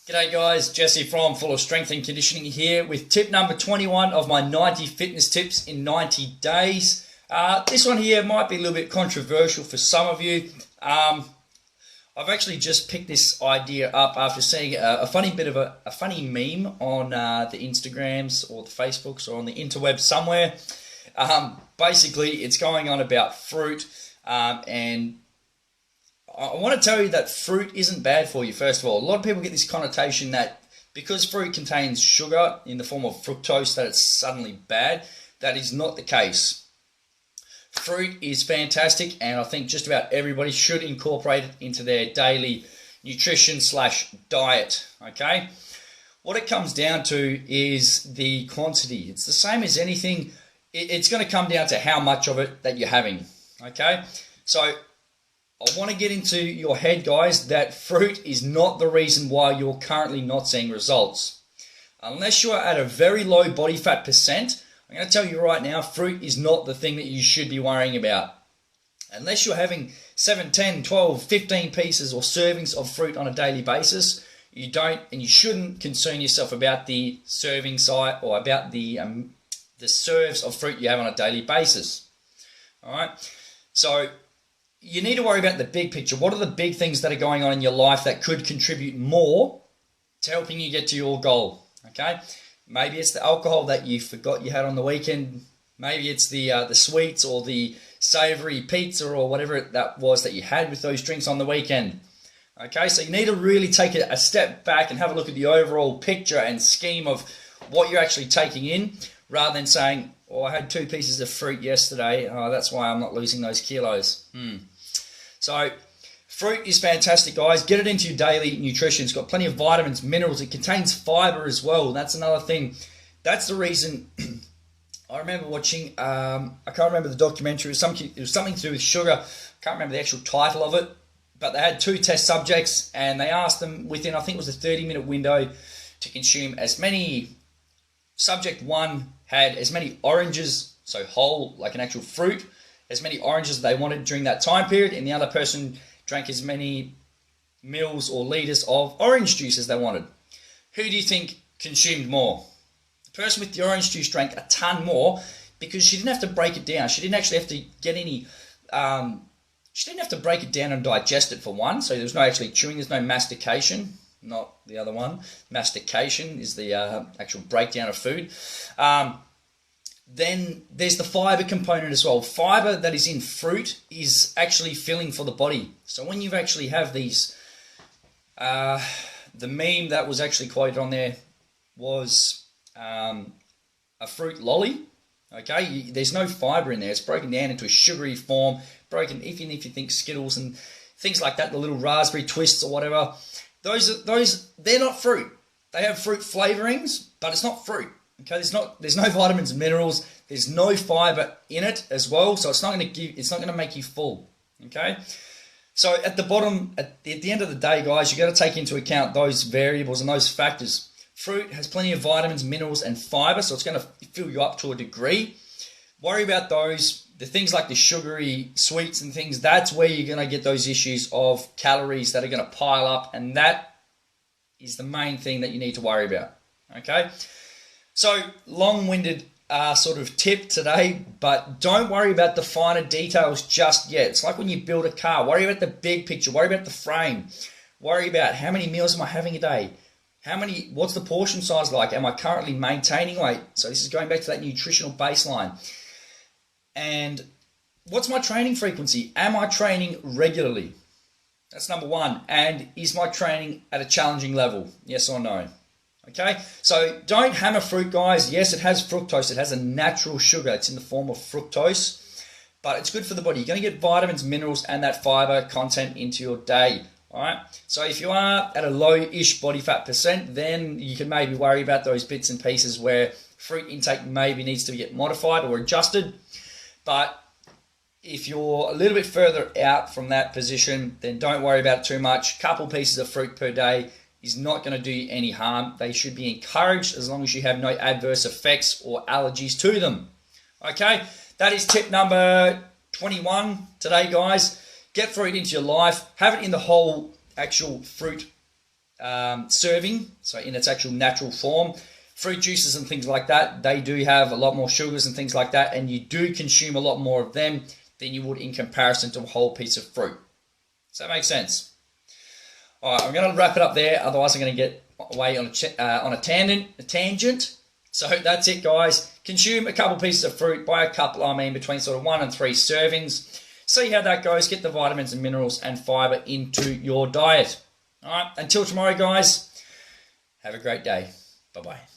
G'day guys, Jesse from Fulla Strength and Conditioning here with tip number 21 of my 90 fitness tips in 90 days. This one here might be a little bit controversial for some of you. I've actually just picked this idea up after seeing a funny meme on the Instagrams or the Facebooks or on the interweb somewhere. Basically, it's going on about fruit and I want to tell you that fruit isn't bad for you, first of all. A lot of people get this connotation that because fruit contains sugar in the form of fructose that it's suddenly bad. That is not the case. Fruit is fantastic and I think just about everybody should incorporate it into their daily nutrition / diet, okay? What it comes down to is the quantity. It's the same as anything. It's going to come down to how much of it that you're having, okay? So I want to get into your head, guys, that fruit is not the reason why you're currently not seeing results. Unless you are at a very low body fat percent, I'm going to tell you right now, fruit is not the thing that you should be worrying about. Unless you're having 7, 10, 12, 15 pieces or servings of fruit on a daily basis, you don't and you shouldn't concern yourself about the serving size or about the serves of fruit you have on a daily basis. All right, so you need to worry about the big picture. What are the big things that are going on in your life that could contribute more to helping you get to your goal? Okay, maybe it's the alcohol that you forgot you had on the weekend. Maybe it's the sweets or the savory pizza or whatever that was that you had with those drinks on the weekend. Okay, so you need to really take a step back and have a look at the overall picture and scheme of what you're actually taking in, rather than saying, "Oh, I had 2 pieces of fruit yesterday. Oh, that's why I'm not losing those kilos." So fruit is fantastic, guys. Get it into your daily nutrition. It's got plenty of vitamins, minerals. It contains fiber as well. That's another thing. That's the reason I remember watching, I can't remember the documentary. It was something to do with sugar. I can't remember the actual title of it. But they had 2 test subjects and they asked them within, I think it was a 30-minute window, to consume as many. Subject 1 had as many oranges, so whole, like an actual fruit, as many oranges as they wanted during that time period, and the other person drank as many mils or litres of orange juice as they wanted. Who do you think consumed more? The person with the orange juice drank a ton more because she didn't have to break it down. She didn't actually have to get any, she didn't have to break it down and digest it for one, so there's no actually chewing, there's no mastication. Not the other one. Mastication is the actual breakdown of food. Then there's the fiber component as well. Fiber that is in fruit is actually filling for the body. So when you actually have these, the meme that was actually quoted on there was a fruit lolly. Okay, there's no fiber in there. It's broken down into a sugary form. Even if you think Skittles and things like that, the little raspberry twists or whatever. Those they're not fruit. They have fruit flavorings, but it's not fruit. Okay, there's no vitamins and minerals. There's no fiber in it as well, so it's not going to make you full. Okay, so at the bottom, at the end of the day, guys, you got to take into account those variables and those factors. Fruit has plenty of vitamins, minerals, and fiber, so it's going to fill you up to a degree. Worry about those. The things like the sugary sweets and things, that's where you're going to get those issues of calories that are going to pile up, and that is the main thing that you need to worry about. Okay, so long-winded sort of tip today, but don't worry about the finer details just yet. It's like when you build a car. Worry about the big picture. Worry about the frame. Worry about how many meals am I having a day? What's the portion size like? Am I currently maintaining weight? So this is going back to that nutritional baseline. And what's my training frequency? Am I training regularly? That's number 1. And is my training at a challenging level? Yes or no? Okay, so don't hammer fruit, guys. Yes, it has fructose. It has a natural sugar. It's in the form of fructose, but it's good for the body. You're going to get vitamins, minerals, and that fiber content into your day. All right, so if you are at a low-ish body fat percent, then you can maybe worry about those bits and pieces where fruit intake maybe needs to get modified or adjusted. But if you're a little bit further out from that position, then don't worry about it too much. Couple pieces of fruit per day is not going to do you any harm. They should be encouraged as long as you have no adverse effects or allergies to them. Okay, that is tip number 21 today, guys. Get fruit into your life. Have it in the whole actual fruit serving, so in its actual natural form. Fruit juices and things like that, they do have a lot more sugars and things like that, and you do consume a lot more of them than you would in comparison to a whole piece of fruit. Does that make sense? All right, I'm going to wrap it up there, otherwise I'm going to get away on a tangent. So that's it, guys. Consume a couple pieces of fruit, by a couple I mean between sort of 1 and 3 servings. See how that goes, get the vitamins and minerals and fiber into your diet. All right, until tomorrow, guys, have a great day. Bye-bye.